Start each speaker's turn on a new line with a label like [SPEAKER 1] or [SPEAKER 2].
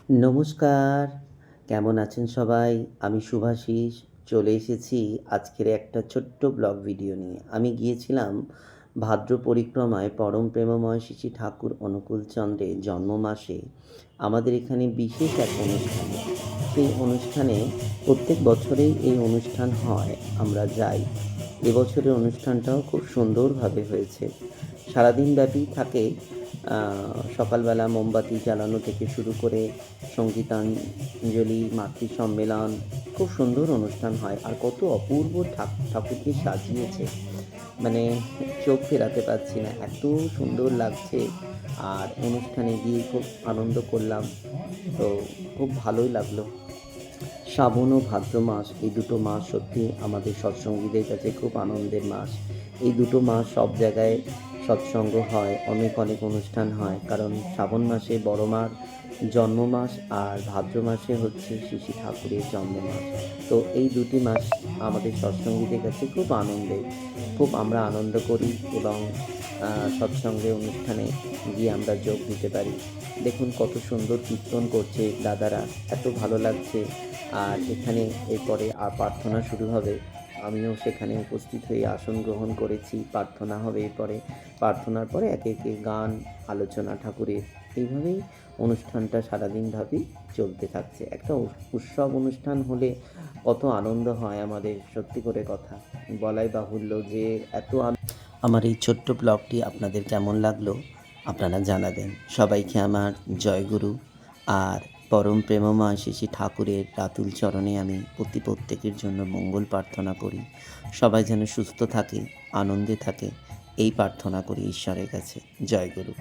[SPEAKER 1] নমস্কার, কেমন আছেন সবাই? আমি শুভাশিস চলে এসেছি আজকের একটা ছোট্ট ব্লগ ভিডিও নিয়ে। আমি গিয়েছিলাম ভাদ্র পরিক্রমায় পরম প্রেমময় শ্রী শ্রী ঠাকুর অনুকূলচন্দ্রের জন্মমাসে আমাদের এখানে বিশেষ এক অনুষ্ঠানে। সেই অনুষ্ঠানে প্রত্যেক বছরেই এই অনুষ্ঠান হয়, আমরা যাই। এবছরের অনুষ্ঠানটাও খুব সুন্দরভাবে হয়েছে। সারাদিন ব্যাপী থাকে সকালবেলা মোমবাতি জ্বালানো থেকে শুরু করে সঙ্গীতাঞ্জলি, মাতৃ সম্মেলন, খুব সুন্দর অনুষ্ঠান হয়। আর কত অপূর্ব ঠাকুরকে সাজিয়েছে, মানে চোখ ফেরাতে পারছি না, এত সুন্দর লাগছে। আর অনুষ্ঠানে গিয়ে খুব আনন্দ করলাম, তো খুব ভালোই লাগলো। শ্রাবণ ও ভাদ্র মাস, এই দুটো মাস সত্যি আমাদের সৎসঙ্গীদের কাছে খুব আনন্দের মাস। এই দুটো মাস সব জায়গায় সৎসঙ্গ হয়, অনেক অনেক অনুষ্ঠান হয়, কারণ শ্রাবণ মাসে বড় মার জন্ম মাস আর ভাদ্র মাসে হচ্ছে শ্রী শ্রী ঠাকুরের জন্ম মাস। তো এই দুটি মাস আমাদের সৎসঙ্গীদের কাছে খুব আনন্দের, খুব আমরা আনন্দ করি এবং সৎসঙ্গে অনুষ্ঠানে গিয়ে আমরা যোগ দিতে পারি। দেখুন কত সুন্দর কীর্তন করছে দাদারা, এত ভালো লাগছে। আর এখানে এরপরে প্রার্থনা শুরু হবে। আমিও সেখানে উপস্থিত হয়ে আসন গ্রহণ করেছি। প্রার্থনা হবে এরপরে। প্রার্থনার পরে একে একে গান, আলোচনা ঠাকুরের, এইভাবেই অনুষ্ঠানটা সারাদিনব্যাপী চলতে থাকছে। একটা উৎসব অনুষ্ঠান হলে কত আনন্দ হয় আমাদের, সত্যি করে কথা বলাই বাহুল্য যে এত আমার এই ছোট্ট ব্লগটি আপনাদের কেমন লাগলো আপনারা জানাবেন। সবাইকে আমার জয়গুরু। আর পরম প্রেমময় শ্রী শ্রী ঠাকুরের রাতুল চরণে আমি প্রত্যেকের জন্য মঙ্গল প্রার্থনা করি। সবাই যেন সুস্থ থাকে, আনন্দে থাকে, এই প্রার্থনা করি ঈশ্বরের কাছে। জয়গুরু।